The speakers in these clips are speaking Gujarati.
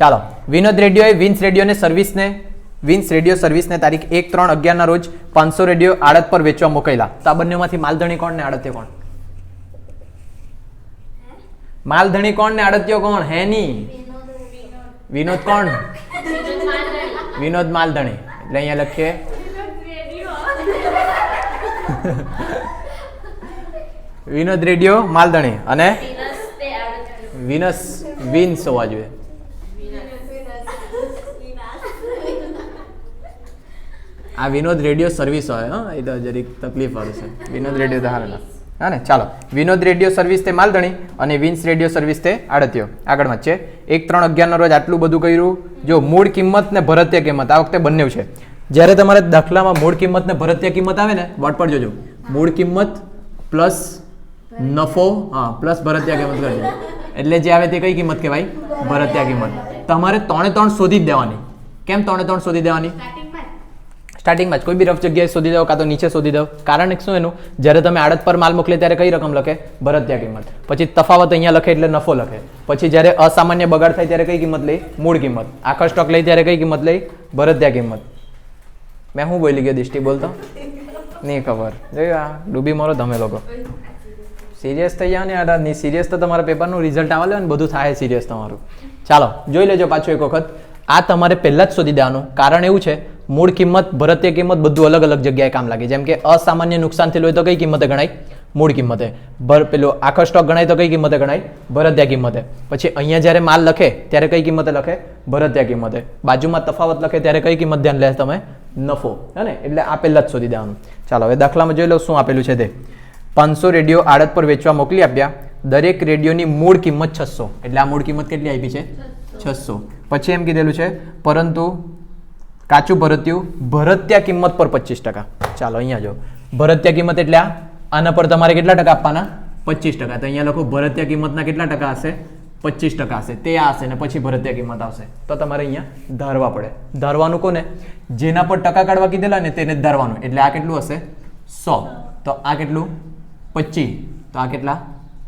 ચાલો, વિનોદ રેડિયોએ વિન્સ રેડિયો સર્વિસને તારીખ 1/3/11 ના રોજ 500 રેડિયો આડત પર વેચવા મોકલ્યા. તો આ બંનેમાંથી માલધણી કોણ ને આડત્ય કોણ? માલધણી કોણ ને આડત્યો કોણ? હે ની વિનોદ કોણ? વિનોદ માલધણી. એટલે અહીંયા લખીએ વિનોદ રેડિયો માલધણી અને વિન્સ હોવા જોઈએ. આ વિનોદ રેડિયો સર્વિસ હોય. હા, એ તો જરીક તકલીફ વાળું છે. વિનોદ રેડિયો તો હાલ હા ને. ચાલો, વિનોદ રેડિયો સર્વિસ તે માલધણી અને વિન્સ રેડિયો સર્વિસ તે આડત્યો. આગળ છે 1/3/11 ના રોજ આટલું બધું કર્યું. જો મૂળ કિંમત ને ભરતીય કિંમત આ વખતે બંને છે. જ્યારે તમારે દાખલામાં મૂળ કિંમત ને ભરતીય કિંમત આવે ને, બોર્ડ પર જોજો, મૂળ કિંમત પ્લસ નફો પ્લસ ભરતીય કિંમત કરજો. એટલે જે આવે તે કઈ કિંમત કહેવાય? ભરતીય કિંમત. તમારે 3 શોધી જ દેવાની. કેમ 3 શોધી દેવાની? સ્ટાર્ટિંગમાં જ કોઈ બી રફ જગ્યાએ શોધી દો, કાં તો નીચે શોધી દો. કારણ શું એનું? જ્યારે તમે આડત પર માલ મોકલે ત્યારે કઈ રકમ લખે? ભરતીય કિંમત. પછી તફાવત અહીંયા લખે એટલે નફો લખે. પછી જ્યારે અસામાન્ય બગાડ થાય ત્યારે કઈ કિંમત લઈ? મૂળ કિંમત. આખો સ્ટોક લઈ ત્યારે કઈ કિંમત લઈ? ભરતીય કિંમત. મેં શું બોલી ગયો? દિષ્ટિ બોલતો નહીં ખબર. જોયું, આ ડૂબી મારો તમે લોકો. સિરિયસ થઈ જાવ ને યાર. નહીં સિરિયસ તો તમારા પેપરનું રિઝલ્ટ આવે ને બધું થાય સિરિયસ તમારું. ચાલો જોઈ લેજો પાછું એક વખત. આ તમારે પહેલા જ શોધી દેવાનું. કારણ એવું છે, મૂળ કિંમત ભરતીય કિંમત બધું અલગ અલગ જગ્યાએ કામ લાગે. જેમ કે અસામાન્ય નુકસાન થયેલું હોય તો કઈ કિંમતે ગણાય? મૂળ કિંમતે. પેલો આખો સ્ટોક ગણાય તો કઈ કિંમતે ગણાય? ભરતીય કિંમતે. પછી અહીંયા જ્યારે માલ લખે ત્યારે કઈ કિંમતે લખે? ભરતીય કિંમતે. બાજુમાં તફાવત લખે ત્યારે કઈ કિંમત ધ્યાન લે તમે? નફો. હે ને? એટલે આ પહેલા જ શોધી દેવાનું. ચાલો હવે દાખલામાં જોઈ લો શું આપેલું છે તે. 500 રેડિયો આડત પર વેચવા મોકલી આપ્યા. દરેક રેડિયોની મૂળ કિંમત 600. એટલે આ મૂળ કિંમત કેટલી આપી છે? 600. પછી એમ કીધેલું છે પરંતુ કાચું ભરતીયું ભરતીય કિંમત પર 25%. ચાલો અહીંયા જો ભરતીય કિંમત એટલે આના પર તમારે કેટલા ટકા આપવાના? 25%. તો અહીંયા લખો ભરતીય કિંમતના કેટલા ટકા હશે? 25% હશે. તે આ હશે ને પછી ભરતીય કિંમત આવશે. તો તમારે અહીંયા ધારવા પડે. ધારવાનું કોને? જેના પર ટકા કાઢવા કીધેલા ને તેને જ ધારવાનું. એટલે આ કેટલું હશે? 100. તો આ કેટલું? 25. તો આ કેટલા?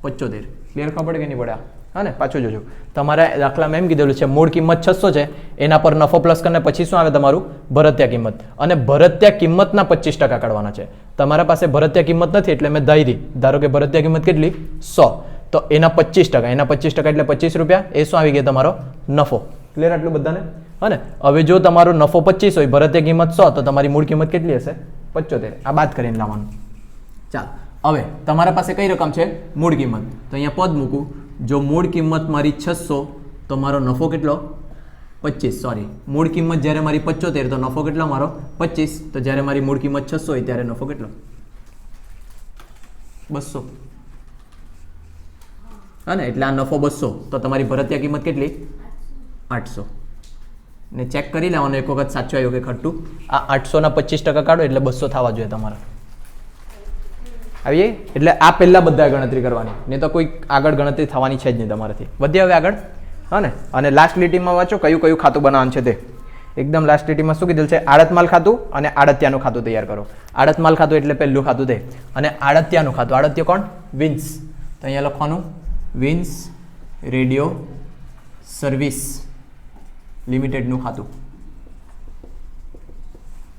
75. ક્લિયર ખબર પડે કે નહીં પડે? હા ને? પાછું જોજો. તમારા દાખલામાં એમ કીધેલું છે મૂળ કિંમત 600 છે, એના પર નફો પ્લસ કરીને પછી શું આવે તમારું? ભરતીય કિંમત. અને ભરતીય કિંમતના 25% કાઢવાના છે. તમારા પાસે ભરતીય કિંમત નથી એટલે મેં ધારો કે ભરતીય કિંમત કેટલી? 100. તો એના 25%. એના 25% એટલે 25 રૂપિયા. એ શું આવી ગયા? તમારો નફો. ક્લિયર આટલું બધાને? હા ને? હવે જો તમારો નફો 25 હોય, ભરતીય કિંમત 100, તો તમારી મૂળ કિંમત કેટલી હશે? 75. આ બાદ કરીને લાવવાનું. ચાલો હવે તમારા પાસે કઈ રકમ છે? મૂળ કિંમત. તો અહીંયા પદ મૂકું. જો મૂળ કિંમત મારી 600 તો મારો નફો કેટલો? 25. સોરી, મૂળ કિંમત જ્યારે મારી 75 તો નફો કેટલો મારો? 25. તો જ્યારે મારી મૂળ કિંમત 600 હોય ત્યારે નફો કેટલો? 200. હા ને? એટલે આ નફો 200. તો તમારી ભરતીય કિંમત કેટલી? 800. ને ચેક કરી લેવાનું એક વખત સાચું આવ્યું કે ખોટું. આ 800 ના 25% કાઢો એટલે 200 થવા જોઈએ તમારા. આવીએ એટલે આ પહેલા બધા ગણતરી કરવાની, નહીં તો કોઈ આગળ ગણતરી થવાની છે જ નહીં તમારાથી. વધીએ હવે આગળ. હા ને? અને લાસ્ટ લીટીમાં વાંચો કયું કયું ખાતું બનાવવાનું છે તે. એકદમ લાસ્ટ લીટીમાં શું કીધેલું છે? આડત માલ ખાતું અને આડત્યાનું ખાતું તૈયાર કરો. આડત માલ ખાતું એટલે પહેલું ખાતું તે. અને આડત્યાનું ખાતું. આડત્ય કોણ? વિન્સ. તો અહીંયા લખવાનું વિન્સ રેડિયો સર્વિસ લિમિટેડનું ખાતું.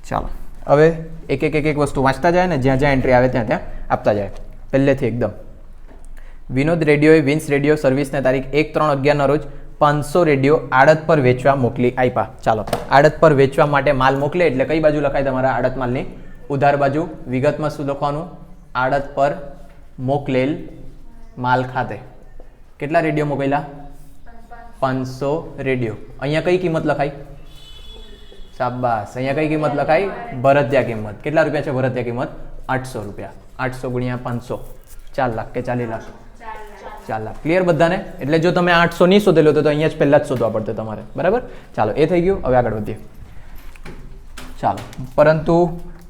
ચાલો હવે એક એક વસ્તુ વાંચતા જાય ને, જ્યાં જ્યાં એન્ટ્રી આવે ત્યાં ત્યાં આપતા જાય. પહેલેથી એકદમ વિનોદ રેડિયોએ વિન્સ રેડિયો સર્વિસને તારીખ 1/3/11 ના રોજ 500 રેડિયો આડત પર વેચવા મોકલી આપ્યા. ચાલો, આડત પર વેચવા માટે માલ મોકલે એટલે કઈ બાજુ લખાય તમારા આડત માલની? ઉધાર બાજુ. વિગતમાં શું લખવાનું? આડત પર મોકલેલ માલ ખાતે કેટલા રેડિયો મોકલ્યા? 500 રેડિયો. અહીંયા કઈ કિંમત લખાય? શાબાશ. અહીંયા કઈ કિંમત લખાય? ભરતીય કિંમત. કેટલા રૂપિયા છે ભરતીય કિંમત? 800 રૂપિયા. 800 ગુણ્યા 500 4 લાખ કે 40 લાખ? 4 લાખ. ક્લિયર બધાને? એટલે જો તમે 800 નહીં શોધેલો તો અહીંયા જ પહેલા જ શોધવા પડશે તમારે. બરાબર? ચાલો એ થઈ ગયું. હવે આગળ વધીએ. ચાલો, પરંતુ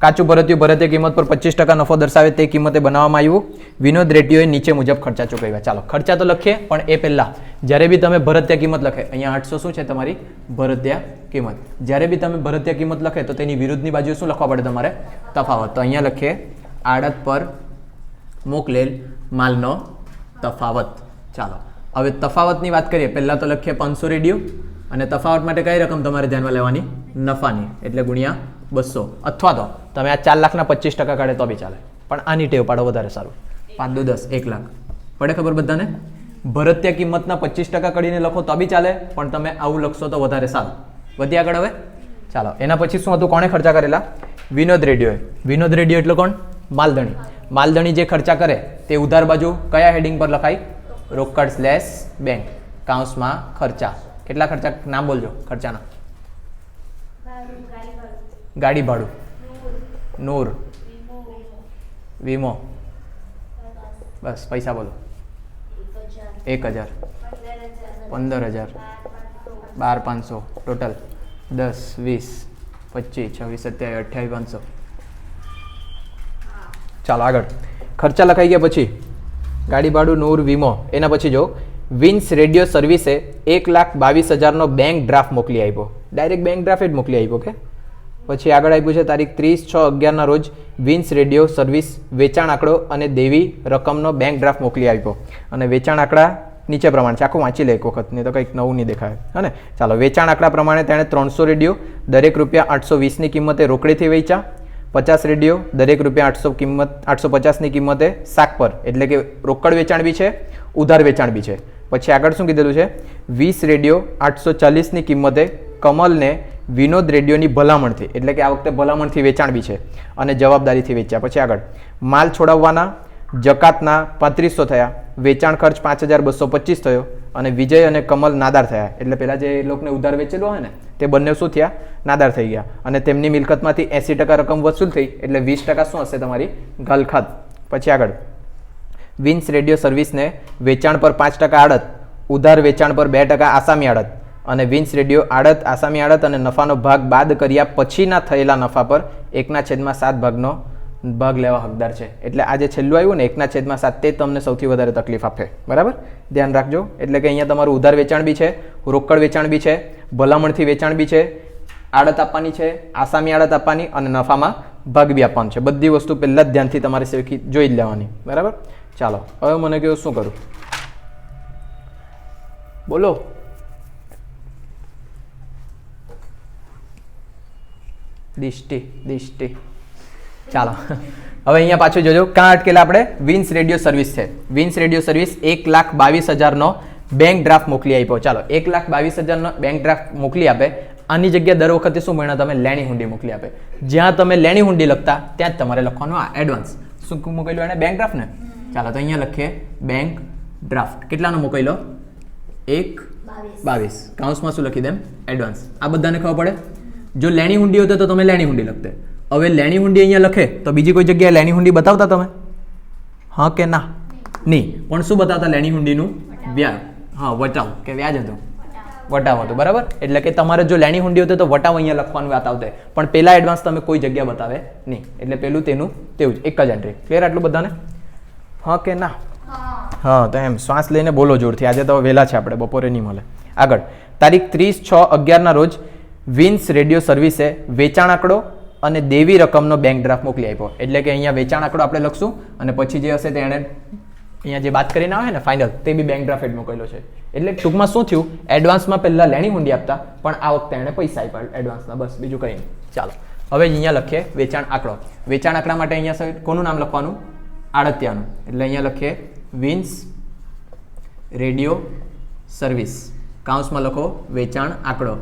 કાચું ભરતીયું ભરતીય કિંમત પર 25% નફો દર્શાવે તે કિંમતે બનાવવામાં આવ્યું. વિનોદ રેડિયોએ નીચે મુજબ ખર્ચા ચૂકવ્યા. ચાલો ખર્ચા તો લખીએ, પણ એ પહેલા જ્યારે બી તમે ભરતીય કિંમત લખે, અહીંયા 800 શું છે તમારી ભરતીય કિંમત. જ્યારે બી તમે ભરતીય કિંમત લખે તો તેની વિરુદ્ધની બાજુ શું લખવા પડે તમારે? તફાવત. તો અહીંયા લખીએ આડત પર મોકલેલ માલનો તફાવત. ચાલો હવે તફાવતની વાત કરીએ. પહેલા તો લખીએ 500 રેડિયો અને તફાવત માટે કઈ રકમ તમારે ધ્યાનમાં લેવાની? નફાની, એટલે ગુણ્યા 200. અથવા તો તમે આ 4 લાખના 25% કાઢે તો બી ચાલે, પણ આની ટેવ પાડો વધારે સારું. 5 દુ 10, 1 લાખ. પડે ખબર બધાને? ભરતીય કિંમતના 25% કરીને લખો તો બી ચાલે, પણ તમે આવું લખશો તો વધારે સારું. વધી આગળ હવે ચાલો. એના પછી શું હતું? કોણે ખર્ચા કરેલા? વિનોદ રેડિયોએ. વિનોદ રેડિયો એટલે કોણ? માલધણી. માલધણી જે ખર્ચા કરે તે ઉધાર બાજુ કયા હેડિંગ પર લખાય? રોકડ સ્લેશ બેંક, કાઉન્સમાં ખર્ચા. કેટલા ખર્ચા? નામ બોલજો ખર્ચાના. ગાડી ભાડું, નૂર, વીમો, બસ પૈસા બોલો. 1000, 15000, 12500, ટોટલ 10, 20, 25, 26, 27, 28, 500. ચાલો આગળ. ખર્ચા લખાઈ ગયા પછી ગાડી ભાડું, નૂર, વીમો. એના પછી જો વિન્સ રેડિયો સર્વિસે 1,22,000નો બેંક ડ્રાફ્ટ મોકલી આપ્યો. ડાયરેક્ટ બેંક ડ્રાફ્ટ જ મોકલી આપ્યો કે પછી આગળ આપ્યું છે તારીખ 30/6/11ના રોજ વિન્સ રેડિયો સર્વિસ વેચાણ આંકડો અને દેવી રકમનો બેંક ડ્રાફ્ટ મોકલી આપ્યો. અને વેચાણ આંકડા નીચે પ્રમાણે છે. આખું વાંચી લે એક વખત, નહીં તો કંઈક નવું નહીં દેખાય. હા ને? ચાલો. વેચાણ આંકડા પ્રમાણે તેણે 300 રેડિયો દરેક ₹820ની કિંમતે રોકડીથી વેચ્યા. 50 રેડિયો દરેક ₹850ની કિંમતે શાક પર, એટલે કે રોકડ વેચાણ બી છે, ઉધાર વેચાણ બી છે. પછી આગળ શું કીધેલું છે? 20 રેડિયો 840ની કિંમતે કમલને વિનોદ રેડિયોની ભલામણથી, એટલે કે આ વખતે ભલામણથી વેચાણ બી છે અને જવાબદારીથી વેચ્યા. પછી આગળ માલ છોડાવવાના જકાતના 3500 થયા, વેચાણ ખર્ચ 5225 થયો અને વિજય અને કમલ નાદાર થયા. એટલે પેલા જે લોકોને ઉધાર વેચેલો હોય ને તે બંને શું થયા? નાદાર થઈ ગયા. અને તેમની મિલકતમાંથી 80% રકમ વસૂલ થઈ, એટલે 20% શું હશે? તમારી ગલખાત. પછી આગળ વિન્સ રેડિયો સર્વિસને વેચાણ પર 5% આડત, ઉધાર વેચાણ પર 2% આસામી આડત અને વિન્સ રેડિયો આડત, આસામી આડત અને નફાનો ભાગ બાદ કર્યા પછીના થયેલા નફા પર 1/7 ભાગનો ભાગ લેવા હકદાર છે. એટલે આ જે છેલ્લું આવ્યું ને 1/7 તે તમને સૌથી વધારે તકલીફ આપે. બરાબર? ધ્યાન રાખજો. એટલે કે અહીંયા તમારું ઉધાર વેચાણ બી છે, રોકડ વેચાણ બી છે, ભલામણથી વેચાણ બી છે, આડત આપવાની છે, આસામી આડત આપવાની અને નફામાં ભાગ બી આપવાનો છે. બધી વસ્તુ પહેલાં જ ધ્યાનથી તમારે જોઈ જ લેવાની. બરાબર? ચાલો હવે મને કહો શું કરું? બોલો. દિષ્ટિ. ચાલો હવે અહીંયા પાછું જોજો ક્યાં અટકેલા આપણે? વિન્સ રેડિયો સર્વિસ છે. વિન્સ રેડિયો સર્વિસ 1,22,000નો બેંક ડ્રાફ્ટ મોકલી આપ્યો. ચાલો 1,22,000નો બેંક ડ્રાફ્ટ મોકલી આપે. આની જગ્યાએ દર વખતે શું ભણ્યા તમે? લેણી હુંડી મોકલી આપે. જ્યાં તમે લેણી હુંડી લખતા ત્યાં જ તમારે લખવાનું આ એડવાન્સ. શું મોકલ્યું એને? બેંક ડ્રાફ્ટ ને. ચાલો તો અહીંયા લખીએ બેંક ડ્રાફ્ટ. કેટલાનો મોકલ્યો? 1,22. કાઉન્સમાં શું લખી દેમ? એડવાન્સ. આ બધાને ખબર પડે? જો લેણી હુંડી હોતે તો તમે લેણી હુંડી લખતે. હવે લેણી હુંડી અહીંયા લખે તો બીજી કોઈ જગ્યાએ લેણી હુંડી બતાવતા તમે? હા કે ના? નહીં. પણ શું બતાવતા? લેણી હુંડીનું વ્યાજ. હા, વટાવ કે વ્યાજ હતું? વટાવ હતું. બરાબર? એટલે કે તમારે જો લેણી હુંડી હોતે તો વટાવ અહીંયા લખવાનું વાત આવતે, પણ પેલા એડવાન્સ તમે કોઈ જગ્યા બતાવે નહીં. એટલે પેલું તેનું તેવું જ, એક જ એન્ટ્રી. ક્લિયર આટલું બધાને? હા કે ના? હા. તો એમ શ્વાસ લઈને બોલો જોરથી. આજે તો વહેલા છે આપણે, બપોરે નહીં મળે. આગળ તારીખ 30/6/11ના રોજ વિન્સ રેડિયો સર્વિસે વેચાણ આંકડો અને દેવી રકમનો બેંક ડ્રાફ્ટ મોકલી આપ્યો. એટલે કે અહીંયા વેચાણ આંકડો આપણે લખશું અને પછી જે હશે તે એણે અહીંયા જે વાત કરીને આવે ને ફાઇનલ, તે બી બેંક ડ્રાફ્ટ મોકલેલો છે. એટલે ટૂંકમાં શું થયું? એડવાન્સમાં પહેલા લેણી હુંડી આપતા, પણ આ વખતે એણે પૈસા આપ્યા એડવાન્સના. બસ બીજું કંઈ નહીં. ચાલો હવે અહીંયા લખીએ વેચાણ આંકડો. વેચાણ આંકડા માટે અહીંયા કોનું નામ લખવાનું? આડતિયાનું. એટલે અહીંયા લખીએ વિન્સ રેડિયો સર્વિસ, કાઉન્સમાં લખો વેચાણ આંકડો.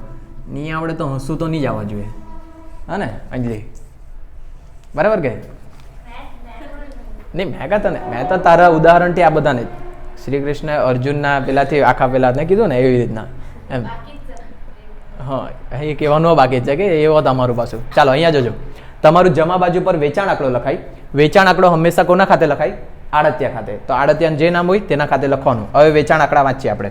નહીં આવડે તો હસું તો નહીં જ આવવા જોઈએ. હા ને અંજલિ? બરાબર કે નહીં? મેં કહેતા ને, મેં તો તારા ઉદાહરણથી આ બધાને શ્રી કૃષ્ણ અર્જુનના પેલાથી આખા પેલા ને કીધું ને એવી રીતના એમ. હા, એ કહેવાનું બાકી છે કે એવો તમારું પાછું. ચાલો અહીંયા જોજો. તમારું જમા બાજુ પર વેચાણ આંકડો લખાય. વેચાણ આંકડો હંમેશા કોના ખાતે લખાય? આડતિયા ખાતે. તો આડતિયા જે નામ હોય તેના ખાતે લખવાનું. હવે વેચાણ આંકડા વાંચીએ આપણે.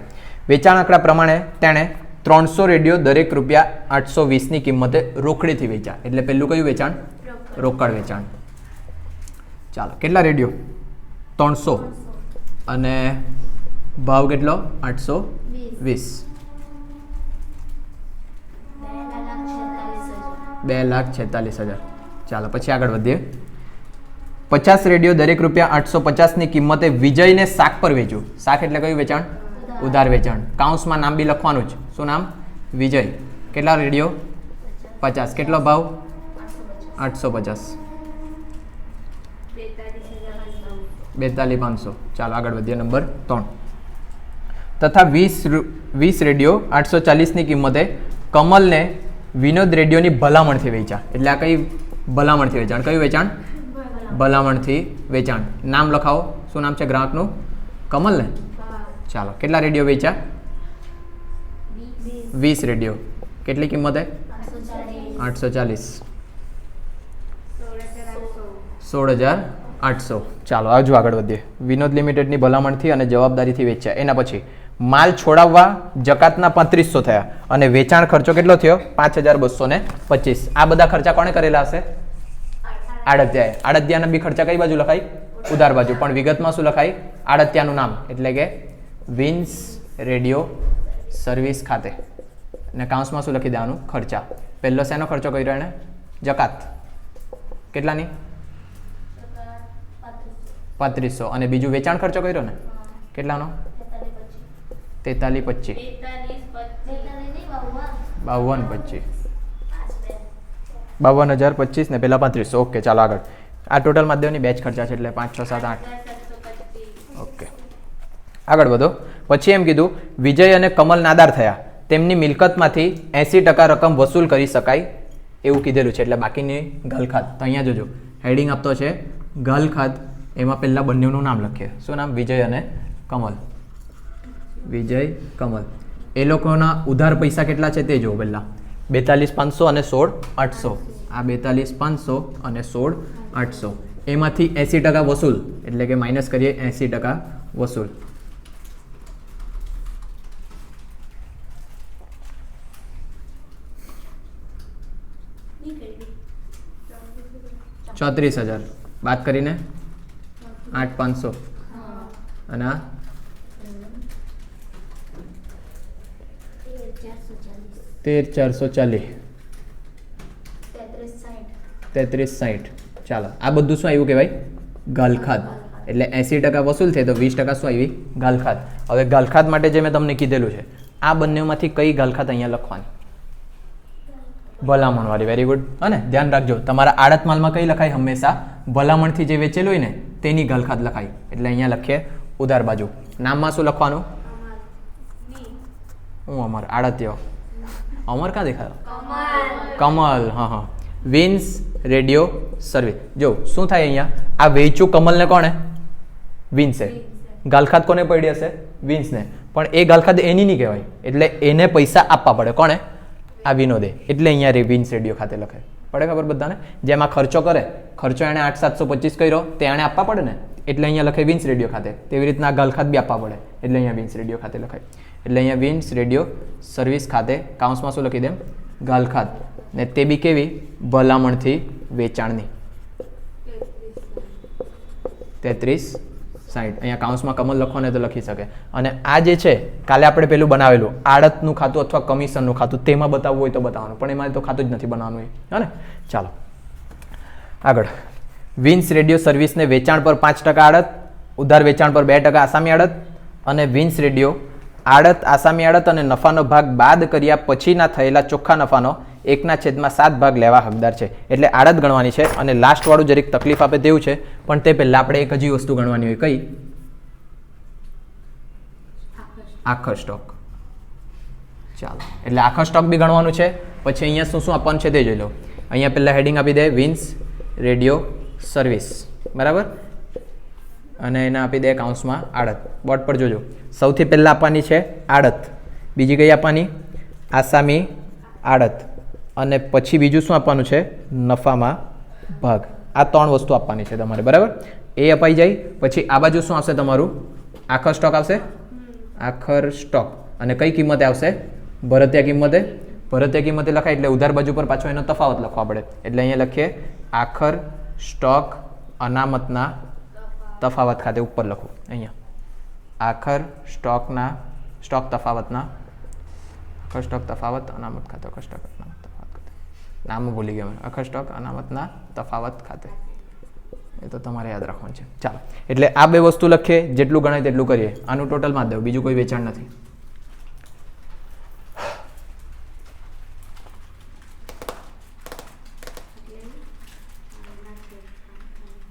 વેચાણ આંકડા પ્રમાણે તેણે 300 રેડિયો દરેક ₹820ની કિંમતે રોકડીથી વેચ્યા. એટલે પેલું કયું વેચાણ? રોકડ વેચાણ. ચાલો કેટલા રેડિયો? 300 અને ભાવ કેટલો? 820. 2,46,000. ચાલો પછી આગળ વધીએ. 50 રેડિયો દરેક ₹850ની કિંમતે વિજયને શાક પર વેચ્યું. શાક એટલે કયું વેચાણ? ઉધાર વેચાણ. કાઉન્સમાં નામ બી લખવાનું જ. શું નામ? વિજય કેટલા રેડિયો 50 કેટલો ભાવ 850 42,500 ચાલો આગળ વધીએ નંબર 3 તથા 20 રેડિયો 840 ની કિંમતે કમલને વિનોદ રેડિયોની ભલામણથી વેચ્યા એટલે આ કઈ ભલામણથી વેચાણ કયું વેચાણ ભલામણથી વેચાણ નામ લખાવો શું નામ છે ગ્રાહકનું કમલ ને ચાલો કેટલા રેડિયો વેચ્યા 20 રેડિયો કેટલી કિંમતે 840 16,800 ચાલો આવજો આગળ વધીએ વિનોદ લિમિટેડની ભલામણથી અને જવાબદારીથી વેચ્યા એના પછી માલ છોડાવવા જકાતના 3500 થયા અને વેચાણ ખર્ચો કેટલો થયો 5,225 આ બધા ખર્ચા કોણે કરેલા હશે આડતિયાના બી ખર્ચા કઈ બાજુ લખાય ઉધાર બાજુ પણ વિગતમાં શું લખાય આડતિયાનું નામ એટલે કે વિન્સ રેડિયો સર્વિસ ખાતે અને કાઉન્સમાં શું લખી દેવાનું ખર્ચા પહેલો શેનો ખર્ચો કર્યો એને જકાત કેટલાની 3500 અને બીજું વેચાણ ખર્ચો કર્યો ને કેટલાનો 52,025 ને પેલા 3500 ઓકે ચાલો આગળ આ ટોટલ માધ્યમની બેચ ખર્ચા છે એટલે 5 6 7 8 ઓકે આગળ વધો પછી એમ કીધું વિજય અને કમલ નાદાર થયા તેમની મિલકતમાંથી 80% રકમ વસૂલ કરી શકાય એવું કીધેલું છે એટલે બાકીની ગલખાત તો અહીંયા જોજો હેડિંગ આપતો છે ગલખાત એમાં પહેલા બંનેનું નામ લખીએ શું નામ વિજય અને કમલ વિજય કમલ એ લોકોના ઉધાર પૈસા કેટલા છે તે જો પહેલા 42,500 અને 16,800 આ 42,500 અને 16,800 એમાંથી 80% વસૂલ એટલે કે માઇનસ કરીએ 80% વસૂલ ₹34,000 બાદ કરીને 8,500 અને આ 13,440 33,60 ચાલો આ બધું શું આવ્યું કહેવાય ગલખાત એટલે 80% વસૂલ છે તો 20% શું આવી ગલખાત હવે ગલખાત માટે જે મેં તમને કીધેલું છે આ બંનેમાંથી કઈ ગલખાત અહીંયા લખવાની ભલામણ વાળી વેરી ગુડ અને ધ્યાન રાખજો તમારા આડત માલમાં કઈ લખાય હંમેશા ભલામણથી જે વેચેલું હોય ને તેની ગલખાત લખાય એટલે અહીંયા લખીએ ઉધાર બાજુ નામમાં શું લખવાનું હું અમર આડત્યો અમર ક્યાં દેખાયો કમલ હા હા વિન્સ રેડિયો સર્વિસ જો શું થાય અહીંયા આ વેચ્યું કમલને કોણે વિન્સે ગલખાત કોને પડી હશે વિન્સને પણ એ ગલખાત એની નહીં કહેવાય એટલે એને પૈસા આપવા પડે કોણે આ વિનોદે એટલે અહીંયા વિન્સ રેડિયો ખાતે લખે પડે ખબર બધાને જેમાં ખર્ચો કરે ખર્ચો એણે 8,725 કર્યો તે એણે આપવા પડે ને એટલે અહીંયા લખે વિન્સ રેડિયો ખાતે તેવી રીતના ગલખાત બી આપવા પડે એટલે અહીંયા વિન્સ રેડિયો ખાતે લખાય એટલે અહીંયા વિન્સ રેડિયો સર્વિસ ખાતે કાઉન્સમાં શું લખી દેમ ગલખાત ને તે બી કેવી ભલામણથી વેચાણની 33,60 અહીંયા કાઉન્સમાં કમલ લખો ને તો લખી શકે અને આ જે છે કાલે આપણે પેલું બનાવેલું આડતનું ખાતું અથવા કમિશનનું ખાતું તેમાં બતાવવું હોય તો બતાવવાનું પણ એમાં તો ખાતું જ નથી બનાવવાનું હોય ને ચાલો આગળ વિન્સ રેડિયો સર્વિસને વેચાણ પર 5% આડત ઉધાર વેચાણ પર 2% આસામી આડત અને વિન્સ રેડિયો આડત આસામી આડત અને નફાનો ભાગ બાદ કર્યા પછીના થયેલા ચોખ્ખા નફાનો 1/7 ભાગ લેવા હકદાર છે એટલે આડત ગણવાની છે અને લાસ્ટ વાળું જરીક તકલીફ આપે તેવું છે પણ તે પહેલા આપણે એક હજી વસ્તુ ગણવાની હોય કઈ આખો સ્ટોક ચાલો એટલે આખો સ્ટોક બી ગણવાનું છે પછી અહીંયા શું શું આપવાનું છે તે જોઈ લો અહીંયા પહેલા હેડિંગ આપી દે વિન્સ રેડિયો સર્વિસ બરાબર અને એને આપી દે કાઉન્સમાં આડત બોર્ડ પર જોજો સૌથી પહેલાં આપવાની છે આડત બીજી કઈ આપવાની આસામી આડત અને પછી બીજું શું આપવાનું છે નફામાં ભાગ આ 3 વસ્તુ આપવાની છે તમારે બરાબર એ અપાઈ જાય પછી આ બાજુ શું આવશે તમારું આખર સ્ટોક આવશે આખર સ્ટોક અને કઈ કિંમતે આવશે ભરતીય કિંમતે લખાય એટલે ઉધાર બાજુ પર પાછો એનો તફાવત લખવા પડે એટલે અહીંયા લખીએ આખર સ્ટોક અનામતના તફાવત ખાતે ઉપર લખો અહીંયા આખર સ્ટોક તફાવતના આખર સ્ટોક તફાવત અનામત ખાતે આખર સ્ટોક અનામત તફાવત ખાતે નામ ભૂલી ગયા આખર સ્ટોક અનામતના તફાવત ખાતે એ તો તમારે યાદ રાખવાનું છે ચાલો એટલે આ બે વસ્તુ લખીએ જેટલું ગણાય તેટલું કરીએ આનું ટોટલ માં દો બીજું કોઈ વેચાણ નથી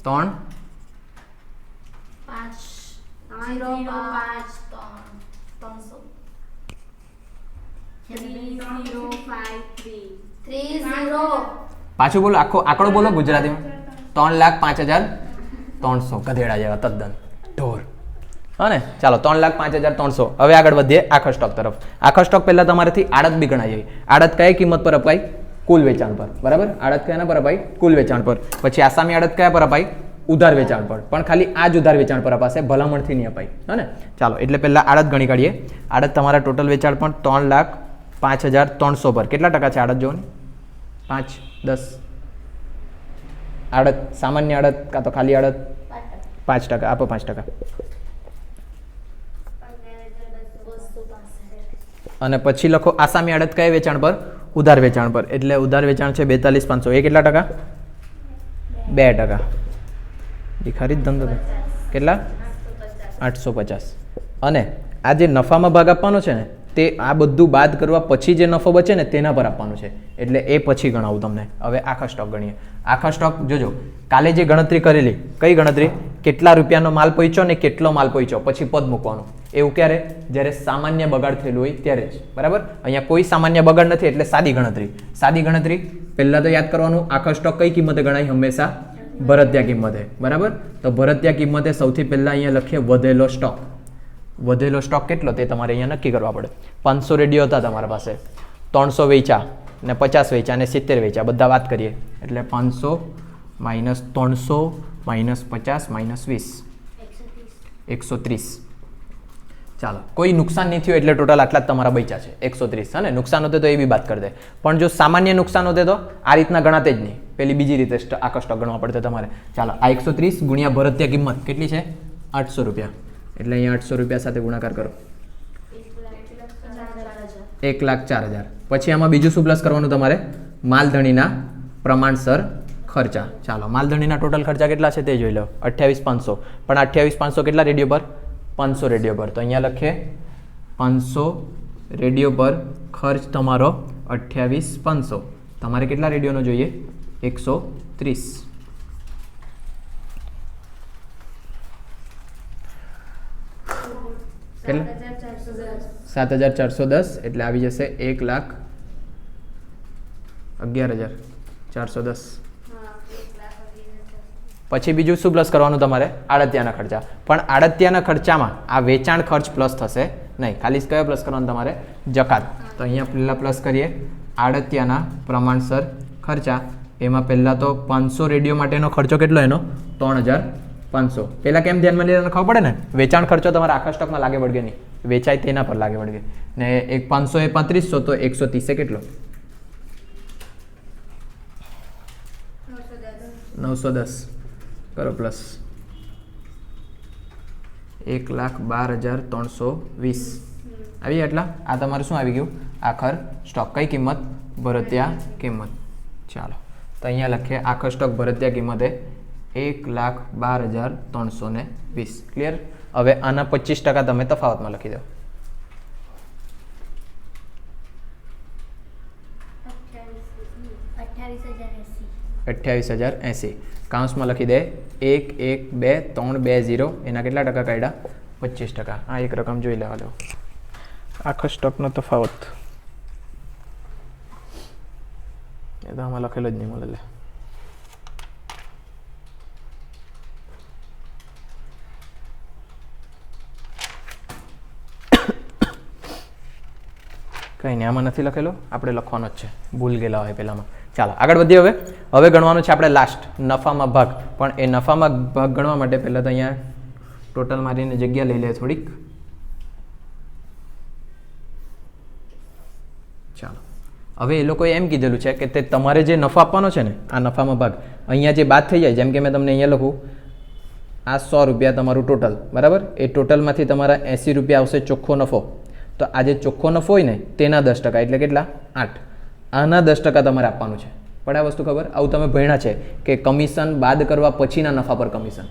3 પાછું બોલો, આખો આંકડો બોલો ગુજરાતીમાં. 3,05,300. ગધેડા જેવા તદ્દન ઢોર. હા ને, ચાલો 3,05,300. હવે આગળ વધીએ આખા સ્ટોક તરફ. આખા સ્ટોક પહેલા તમારેથી આડત બી ગણાઈ જાય. આડત કઈ કિંમત પર અપાય? કુલ વેચાણ પર. બરાબર, આડત કયાના પર અપાય? કુલ વેચાણ પર. પછી આસામી આડત કયા પર અપાય? ઉધાર વેચાણ પર. પણ ખાલી આ જ ઉધાર વેચાણ પર અપાશે, ભલામણથી નહીં અપાય. હા ને, ચાલો એટલે પહેલા આડત ગણી કાઢીએ. આડત તમારા ટોટલ વેચાણ પણ 3,05,300 પર. કેટલા ટકા છે આડત? જોવો ને, 5, 10. આડત સામાન્ય આડત કાં તો ખાલી આડત 5%. આપો 5%. અને પછી લખો આસામી આડત કયા વેચાણ પર? ઉધાર વેચાણ પર. એટલે ઉધાર વેચાણ છે 42,500. એ કેટલા ટકા? 2%. ભિખારી જ ધંધો. કેટલા? 850. અને આ જે નફામાં ભાગ આપવાનો છે ને, તે આ બધું બાદ કરવા પછી જે નફો બચે ને તેના પર આપવાનું છે. એટલે એ પછી ગણાવું તમને. હવે આખા સ્ટોક ગણીએ. આખા સ્ટોક જોજો, કાલે જે ગણતરી કરેલી, કઈ ગણતરી? કેટલા રૂપિયાનો માલ પહોંચ્યો ને કેટલો માલ પહોંચ્યો, પછી પદ મૂકવાનું. એવું ક્યારે? જ્યારે સામાન્ય બગાડ થયેલું હોય ત્યારે જ. બરાબર, અહીંયા કોઈ સામાન્ય બગાડ નથી એટલે સાદી ગણતરી. સાદી ગણતરી પહેલા તો યાદ કરવાનું, આખા સ્ટોક કઈ કિંમતે ગણાય? હંમેશા ભરતિયા કિંમતે. બરાબર, તો ભરતિયા કિંમતે સૌથી પહેલા અહીંયા લખીએ વધેલો સ્ટોક. વધેલો સ્ટોક કેટલો તે તમારે અહીંયા નક્કી કરવા પડે. 500 રેડિયો હતા તમારા પાસે, 300 વેચા ને 50 વેચા ને 70 વેચા, બધા વાત કરીએ. એટલે 500 માઇનસ 300 માઇનસ 50 માઇનસ 20, 130. ચાલો, કોઈ નુકસાન નહીં થયું એટલે ટોટલ આટલા જ તમારા બચ્યા છે 130. હા ને, નુકસાન હોતે તો એ બી બાદ કરી દે. પણ જો સામાન્ય નુકસાન હોતે તો આ રીતના ગણાતે જ નહીં, પેલી બીજી રીતે આખા સ્ટોક ગણવા પડતે તમારે. ચાલો, આ 130 ગુણ્યા ભરતિયા કિંમત કેટલી છે? 800 રૂપિયા. એટલે અહીંયા 800 રૂપિયા સાથે ગુણાકાર કરો, 1,04,000. પછી આમાં બીજું શું પ્લસ કરવાનું તમારે? માલધણીના પ્રમાણસર ખર્ચા. ચાલો, માલધણીના ટોટલ ખર્ચા કેટલા છે તે જોઈ લો. 28,500. પણ 28,500 કેટલા રેડિયો પર? 500 રેડિયો પર. તો અહીંયા લખીએ 500 રેડિયો પર ખર્ચ તમારો 28,500. તમારે કેટલા રેડિયોનો જોઈએ? 130. કેટલા? 7,410. એટલે આવી જશે 1,11,410. પછી બીજું શું પ્લસ કરવાનું તમારે? આડતિયાના ખર્ચા. પણ આડતિયાના ખર્ચામાં આ વેચાણ ખર્ચ પ્લસ થશે નહીં, ખાલી કયો પ્લસ કરવાનો તમારે? જકાત. તો અહીંયા પહેલાં પ્લસ કરીએ આડતિયાના પ્રમાણસર ખર્ચા. એમાં પહેલાં તો 500 રેડિયો માટેનો ખર્ચો કેટલો એનો? 3,500. પહેલાં કેમ ધ્યાનમાં લેવાનું ખબર પડે ને, વેચાણ ખર્ચો તમારા આખા સ્ટોકમાં લાગે વળગે નહીં, વેચાય તેના પર લાગે વળગે. ને 500 એ 3500, તો 130 એ કેટલો? 910. કરો પ્લસ 1,12,320 આવી. એટલા આ તમારું શું આવી ગયું? આખર સ્ટોક. કઈ કિંમત? ભરતિયા કિંમત. ચાલો, તો અહીંયા લખીએ આખર સ્ટોક ભરતિયા કિંમતે 1,12,320. ક્લિયર? હવે આના 25% તમે તફાવતમાં લખી દો. 28,080. કાઉન્સમાં લખી દે 1,1,2,3,2,0. એના કેટલા ટકા કાઢ્યા? 25%. આ એક રકમ જોઈ લેવા દો. આખો સ્ટોકનો તફાવત એ તો આમાં લખેલો જ નહીં મળે. કંઈ નહીં, આમાં નથી લખેલો, આપણે લખવાનો જ છે, ભૂલ ગયેલા હોય પહેલામાં. ચાલો આગળ વધીએ. હવે ગણવાનું છે આપણે લાસ્ટ નફામાં ભાગ. પણ એ નફામાં ભાગ ગણવા માટે પહેલાં તો અહીંયા ટોટલ મારીને જગ્યા લઈ લે થોડીક. ચાલો, હવે એ લોકોએ એમ કીધેલું છે કે તે તમારે જે નફો આપવાનો છે ને, આ નફામાં ભાગ અહીંયા જે બાદ થઈ જાય, જેમ કે મેં તમને અહીંયા લખું, આ 100 રૂપિયા તમારું ટોટલ, બરાબર? એ ટોટલમાંથી તમારા 80 રૂપિયા આવશે ચોખ્ખો નફો. તો આ જે ચોખ્ખો નફો હોય ને તેના 10%, એટલે કેટલા? 8. આના 10% તમારે આપવાનું છે. પણ આ વસ્તુ ખબર? આવું તમે ભણ્યા છે કે કમિશન બાદ કરવા પછીના નફા પર કમિશન.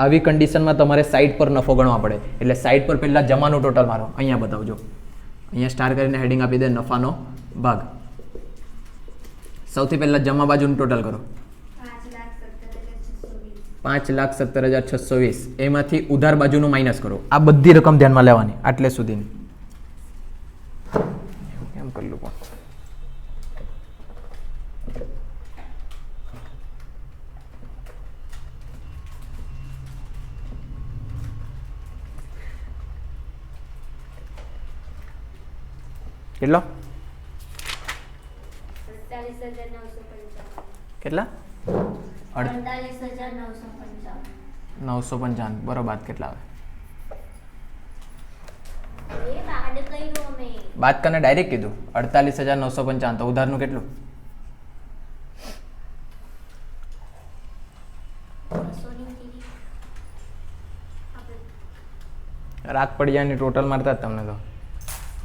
આવી કન્ડિશનમાં તમારે સાઇડ પર નફો ગણવા પડે. એટલે સાઇડ પર પહેલાં જમાનું ટોટલ મારો અહીંયા બતાવજો. અહીંયા સ્ટાર કરીને હેડિંગ આપી દે નફાનો ભાગ. સૌથી પહેલાં જમા બાજુનું ટોટલ કરો. 5,17,620 એમાંથી ઉધાર બાજુનું માઇનસ કરો. આ બધી રકમ ધ્યાનમાં લેવાની આટલે સુધીની. કેમ કરલું પણ કેટલો કેટલા 955 બરોબર. કેટલા આવે બાદ કરને ડાયરેક્ટ કીધું 48,955 તો ઉધારનું કેટલું રાત પડી જાય ને ટોટલ મારતા જ તમને તો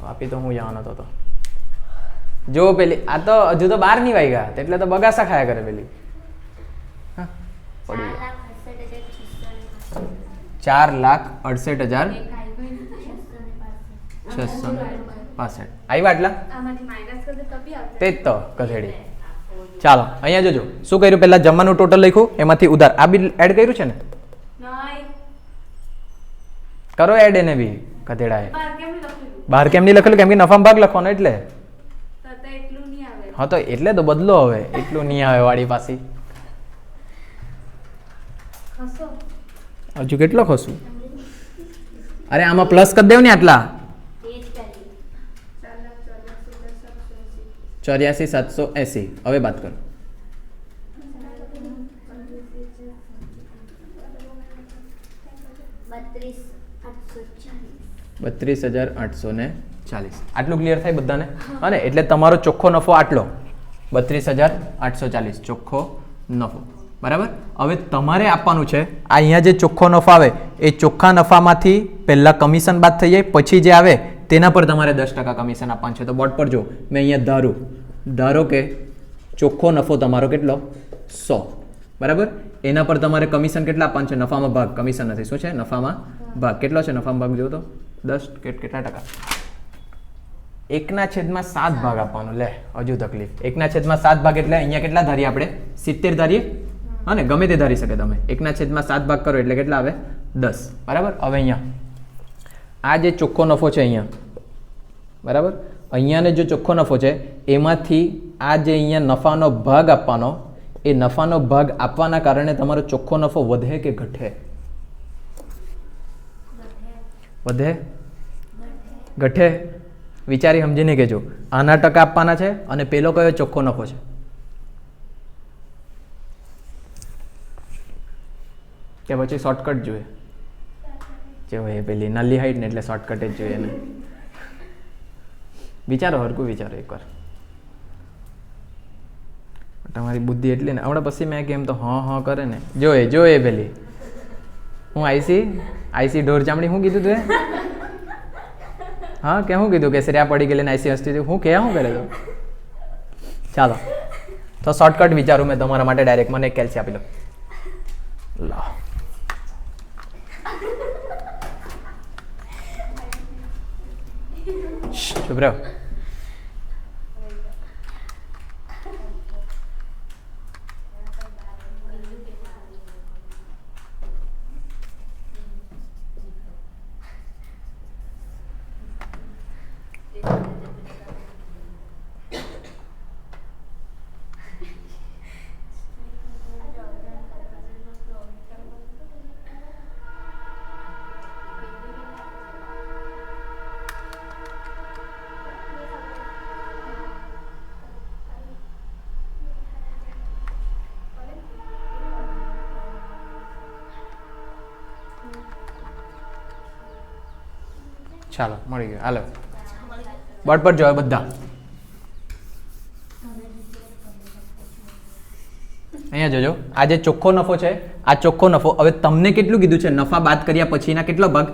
આપી તો હું જવાનો હતો. જો પેલી આ તો હજુ તો 12 નહીં વાગ્યા એટલે તો બગાસા ખાયા કરે પેલી. હા પડી 4,68,665 આવ્યા આટલા તે જ તો કસેડી. ચાલો અહીંયા જોજો શું કર્યું. પહેલા જમવાનું ટોટલ લખ્યું એમાંથી ઉધાર આ બી એડ કર્યું છે ને. કરો એડ એને બી કથેડા બહાર કેમ નહીં લખેલું કેમ કે નફામાં ભાગ લખવાનો એટલે. હા તો એટલે તો બદલો હવે એટલું નહીં આવે વાળી પાસે. હજુ કેટલો ખસું. અરે આમાં પ્લસ કરી દેવ ને આટલા 84,780. હવે બાત કરો 32,840. આટલું ક્લિયર થાય બધાને. અને એટલે તમારો ચોખ્ખો નફો આટલો 32,840 ચોખ્ખો નફો બરાબર. હવે તમારે આપવાનું છે આ અહીંયા જે ચોખ્ખો નફો આવે એ ચોખ્ખા નફામાંથી પહેલા કમિશન બાદ થઈ જાય પછી જે આવે તેના પર તમારે 10% કમિશન આપવાનું છે. તો બોર્ડ પર જો મેં અહીંયા ધારો કે ચોખ્ખો નફો તમારો કેટલો 100 બરાબર. એના પર તમારે કમિશન કેટલા આપવાનું છે નફામાં ભાગ કમિશન નથી શું છે નફામાં ભાગ કેટલો છે નફામાં ભાગ જો તો 10 કેટલા ટકા 1/7 ભાગ આપવાનો. લે હજુ તકલીફ 1/7 ભાગ એટલે અહીંયા કેટલા ધારીએ આપણે 70 ધારીએ હા ને ગમે તે ધારી શકે તમે. 1/7 ભાગ કરો એટલે કેટલા આવે 10 બરાબર. હવે અહીંયા આ જે ચોખ્ખો નફો છે અહીંયા બરાબર અહીંયાને જો ચોખ્ખો નફો છે એમાંથી આ જે અહીંયા નફાનો ભાગ આપવાનો એ નફાનો ભાગ આપવાના કારણે તમારો ચોખ્ખો નફો વધે કે ઘટે વધે ઘટે વિચારી સમજીને કહેજો. આના ટકા આપવાના છે અને પેલો કયો ચોખ્ખો નફો છે કે પછી શોર્ટકટ જોઈએ જો એ પેલી નલ્લી હાઈટ ને એટલે શોર્ટકટ જ જોઈએ ને. વિચારો હરકું વિચારો એકવાર તમારી બુદ્ધિ એટલી ને હમણાં પછી મેં કેમ તો હા કરે ને જોઈએ પેલી હું આઈસી ઢોર ચામડી શું કીધું તું હા કે શું કીધું કે શ્રેયા પડી ગયેલી ને આઈસી હસ્તી હું કે શું કરે તો. ચાલો તો શોર્ટકટ વિચારું મેં તમારા માટે ડાયરેક્ટ મને એક કેલ્સી આપી લો લાવ ચૂપ રહો. ચાલો મળી ગયું. હાલો બોર્ડ પર જોયો બધા. અહીંયા જોજો આ જે ચોખ્ખો નફો છે આ ચોખ્ખો નફો હવે તમને કેટલું કીધું છે નફા બાદ કર્યા પછીના કેટલો ભાગ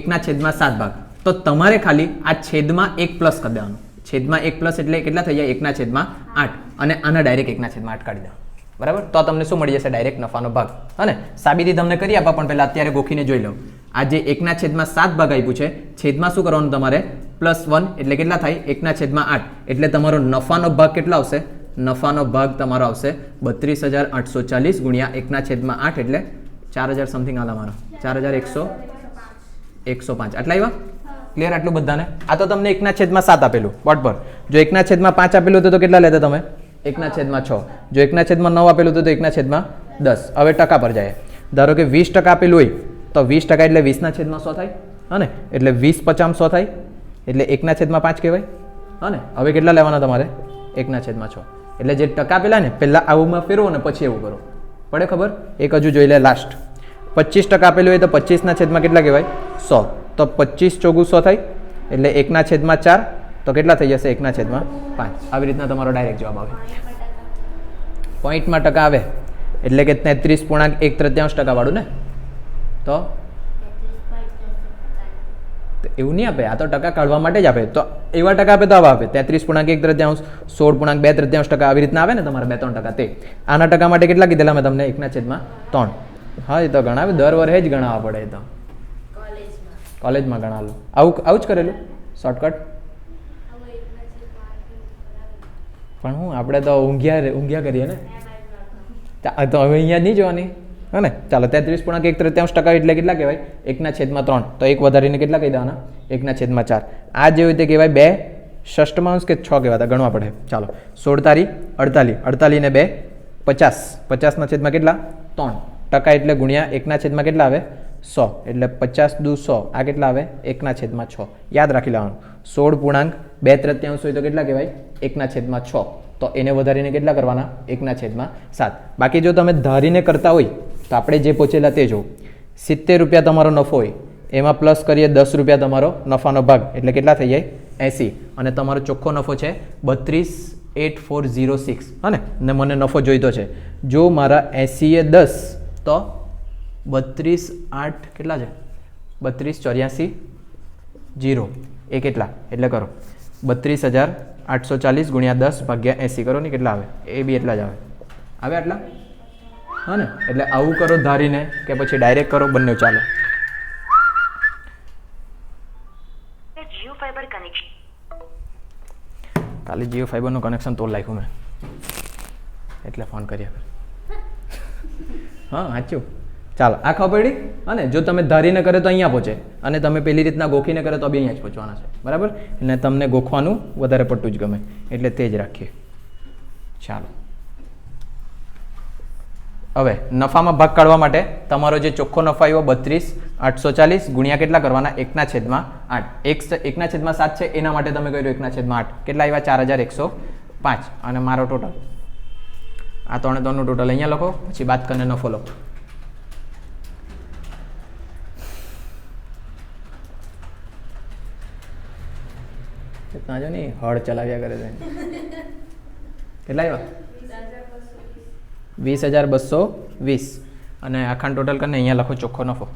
1/7 ભાગ. તો તમારે ખાલી આ છેદમાં 1 પ્લસ કરી દેવાનું. છેદમાં 1 પ્લસ એટલે કેટલા થઈ જાય 1/8 અને આના ડાયરેક્ટ 1/8 કાઢી દેવાનું બરાબર. તો તમને શું મળી જશે ડાયરેક્ટ નફાનો ભાગ. અને સાબિતી તમને કરી આપા પણ પહેલા અત્યારે ગોખીને જોઈ લો. આ જે 1/7 ભાગ આપ્યું છે છેદમાં શું કરવાનું તમારે +1 એટલે કેટલા થાય 1/8 એટલે તમારો નફાનો ભાગ કેટલો આવશે નફાનો ભાગ તમારો આવશે 32,840 ગુણ્યા 1/8 એટલે 4000 સમથિંગ આલા મારો 4100 આટલા આવ્યા ક્લિયર આટલું બધાને આ તો તમને 1/7 આપેલું બોર્ડ પર જો 1/5 આપેલું હતું તો કેટલા લેતા તમે 1/6 જો 1/9 આપેલું હતું તો 1/10 હવે ટકા પર જાય ધારો કે 20% આપેલું હોય તો 20% એટલે 20/100 થાય હા ને એટલે 20 50 100 થાય એટલે 1/5 કહેવાય હા ને હવે કેટલા લેવાના તમારે 1/6 એટલે જે ટકા પેલા ને પહેલા આવુંમાં ફેરવો ને પછી એવું કરો પડે ખબર એક હજુ જોઈ લે લાસ્ટ 25% આપેલું હોય તો 25/6 કેટલા કહેવાય 100 તો 25 ચોગુ 100 થાય એટલે 1/4 તો કેટલા થઈ જશે 1/5 આવી રીતના તમારો ડાયરેક્ટ જવાબ આવે પોઈન્ટમાં ટકા આવે એટલે કે 33.1/3 વાળું ને તો એવું નહીં આપે આ તો ટકા કાઢવા માટે જ આપે તો એવા ટકા આપે તો આવા આપે 33.1/3 16.2/3 આવી રીતના આવે ને તમારે 2-3% તે આના ટકા માટે કેટલા કીધેલા મેં તમને 1/3 હા એ તો ગણાવે દર વર્ષે જ ગણાવવા પડે એ તો કોલેજમાં ગણાવેલું આવું જ કરેલું શોર્ટકટ પણ હું આપણે તો ઊંઘ્યા કરીએ ને તો હવે અહીંયા નહીં જોવાની હા ને ચાલો 33.1/3 એટલે કેટલા કહેવાય 1/3 તો એક વધારીને કેટલા કહી દેવાના 1/4 આ જે હોય તે કહેવાય 2 ષષ્ઠમાંશ કે 6 કહેવાતા ગણવા પડે ચાલો 16 ને 2 50 કેટલા 3 ટકા એટલે ગુણ્યા 1/6 કેટલા આવે 100 એટલે 50 દુ 100 આ કેટલા આવે 1/6 યાદ રાખી લેવાનું 16.2/3 હોય તો કેટલા કહેવાય 1/6 તો એને વધારીને કેટલા કરવાના 1/7 બાકી જો તમે ધારીને કરતા હોય તો આપણે જે પહોંચેલા તે જો 70 રૂપિયા તમારો નફો હોય એમાં પ્લસ કરીએ 10 રૂપિયા તમારો નફાનો ભાગ એટલે કેટલા થઈ જાય 80 અને તમારો ચોખ્ખો નફો છે 32,8406 હા ને મને નફો જોઈતો છે જો મારા 80 એ 10 તો 32,8 કેટલા છે 32,84 0 એ કેટલા એટલે કરો 32,840 ગુણ્યા 10 ભાગ્યા 80 કરો ને કેટલા આવે એ બી એટલા જ આવે આટલા હા ને એટલે આવું કરો ધારીને કે પછી ડાયરેક્ટ કરો બંને ચાલો કાલે જીઓ ફાઈબરનું કનેક્શન તો લાખ્યું મેં એટલે ફોન કર્યા હા સાચું ચાલો આ ખબર પડી હા ને જો તમે ધારીને કરે તો અહીંયા પહોંચે અને તમે પેલી રીતના ગોખીને કરે તો બી અહીંયા જ પહોંચવાના છે બરાબર અને તમને ગોખવાનું વધારે પડતું જ ગમે એટલે તે જ રાખીએ ચાલો હવે નફામાં ભાગ કાઢવા માટે તમારો જે ચોખ્ખો નફો આવ્યો 32,840 ગુણ્યા કેટલા કરવાના 1/8 1/7 છે એના માટે તમે કર્યું 1/8 કેટલા આવ્યા 4,105 અને મારો ટોટલ આ 3 નું ટોટલ અહીંયા લખો પછી બાદ કરીને નફો લખો જો નહીં હળ ચલાવ્યા કરે છે કેટલા આવ્યા 20,220 અને આખા ટોટલ કરીને અહીંયા લખો ચોખ્ખો નફો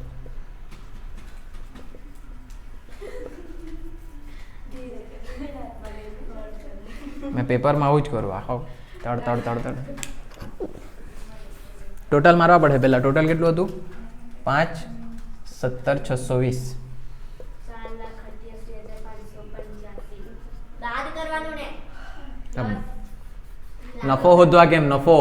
મેં પેપરમાં આવું જ કરું આખો તડ ટોટલ મારવા પડે પહેલા ટોટલ કેટલું હતું 5,17,620 નફો હોદવા કેમ નફો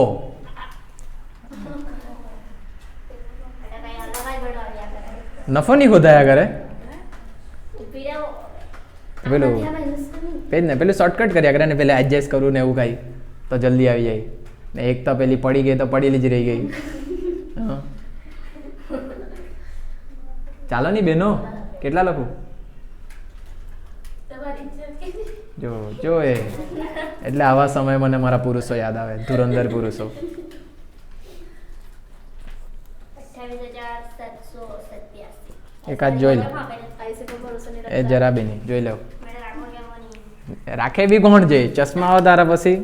નફો નહીં હોદાયા કરે પેલું પેજ ને પેલું શોર્ટકટ કર્યા કરે ને પેલા એડજસ્ટ કરું ને એવું કાંઈ તો જલ્દી આવી જાય ને એક તો પેલી પડી ગઈ તો પડેલી જ રહી ગઈ ચાલો ની બેનો કેટલા લખું જો જો એ એટલે આવા સમય મને મારા પુરુષો યાદ આવે ધુરંધર પુરુષો 28,787 એકાદ જોઈ લે એ જરા બી નહીં જોઈ લો રાખે બી કોણ છે ચશ્મા આવે તારા પછી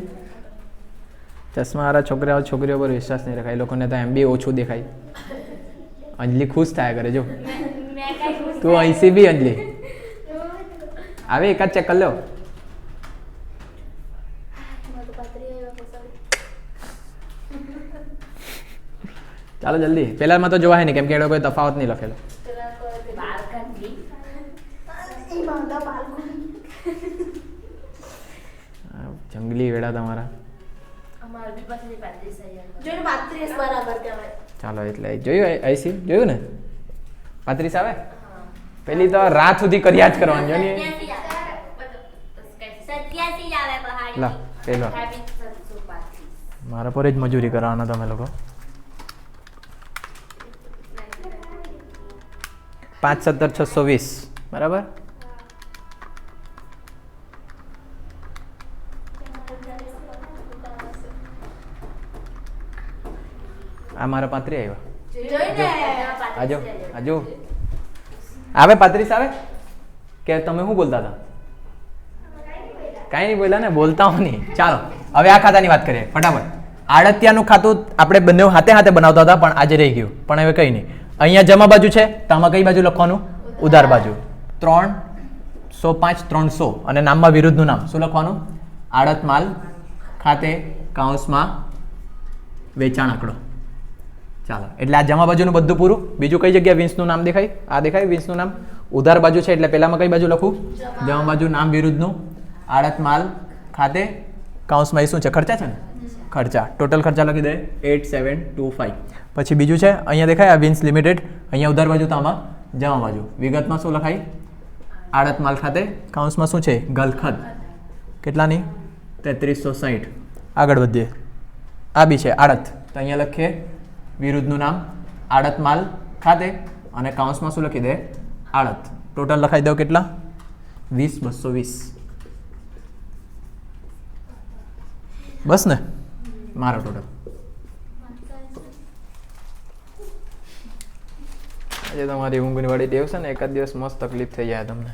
ચશ્મા વાળા છોકરીઓ પર વિશ્વાસ નહીં રખાય એ લોકોને તો એમ બી ઓછું દેખાય અંજલિ ખુશ થયા કરે જો તું અહીંથી બી અંજલિ આવે એકાદ ચેક કરી લો ચાલો જલ્દી પેલામાં તો જોવાય નહીં કેમ કે એ કોઈ તફાવત નહીં લખેલો જંગલી વેડા તમારા અમાર બી પાસે 35,000 જોઈને 32 બરાબર કહેવાય ચાલો એટલે જોયું આઈસી જોયું ને 35 આવે પેલી તો રાત સુધી કર્યા જ કરવાની જો ને લા પેલો મારા પર જ મજૂરી કરવાના તમે લોકો 5 17 620 બરાબર આ મારા 35 આવ્યા આજો આજો આવે 35 આવે કે તમે શું બોલતા હતા કાંઈ નહીં બોલ્યા ને બોલતા હું નહીં ચાલો હવે આ ખાતાની વાત કરીએ ફટાફટ આડતિયાનું ખાતું આપણે બંને હાથે હાથે બનાવતા હતા પણ આજે રહી ગયું પણ હવે કંઈ નહીં અહીંયા જમા બાજુ છે તો આમાં કઈ બાજુ લખવાનું ઉધાર બાજુ 305 300 અને નામમાં વિરુદ્ધનું નામ શું લખવાનું આડત માલ ખાતે કૌંસમાં વેચાણ આંકડો ચાલો એટલે આ જમા બાજુનું બધું પૂરું બીજું કઈ જગ્યાએ વિન્સનું નામ દેખાય આ દેખાય વિન્સનું નામ ઉધાર બાજુ છે એટલે પહેલામાં કઈ બાજુ લખું જમા બાજુ નામ વિરુદ્ધનું આડત માલ ખાતે કૌંસમાં એ શું છે ખર્ચા છે ને ખર્ચા ટોટલ ખર્ચા લખી દે 8725 પછી બીજું છે અહીંયા દેખાય આ વિન્સ લિમિટેડ અહીંયા ઉધાર બાજુ તો આમાં જમા બાજુ વિગતમાં શું લખાય આડત માલ ખાતે કૌંસમાં શું છે ગલખત કેટલાની 3360 આગળ વધીએ આ બી છે આડત તો અહીંયા લખીએ વિરુદ્ધનું નામ આડત માલ ખાતે અને કૌંસમાં શું લખી દે આડત ટોટલ લખાઈ દો કેટલા 20220 બસ ને મારો ટોટલ આજે તમારી ઊંઘની વાળી ટેવ છે ને એકાદ દિવસ મસ્ત તકલીફ થઈ જાય તમને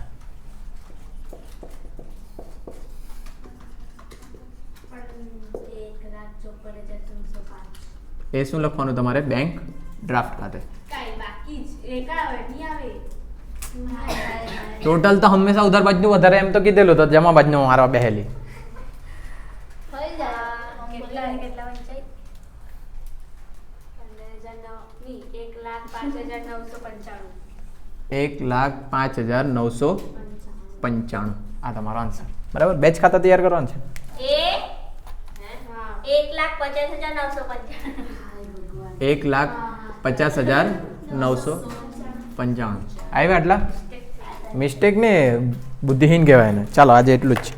એ શું લખવાનું તમારે બેંક ડ્રાફ્ટ ખાતે ટોટલ તો હંમેશા ઉધાર બાજુ વધારે એમ તો કીધેલું તો જમા બાજુ મારવા બેહેલી 1,05,995 આ તમારો આન્સર બરાબર બેચ ખાતા તૈયાર કરવાનું છે 1,50,995 આવ્યા આટલા મિસ્ટેક ને બુદ્ધિહીન કહેવાય ને ચાલો આજે એટલું જ છે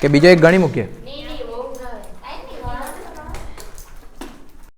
કે બીજો એક ગણી મૂકીએ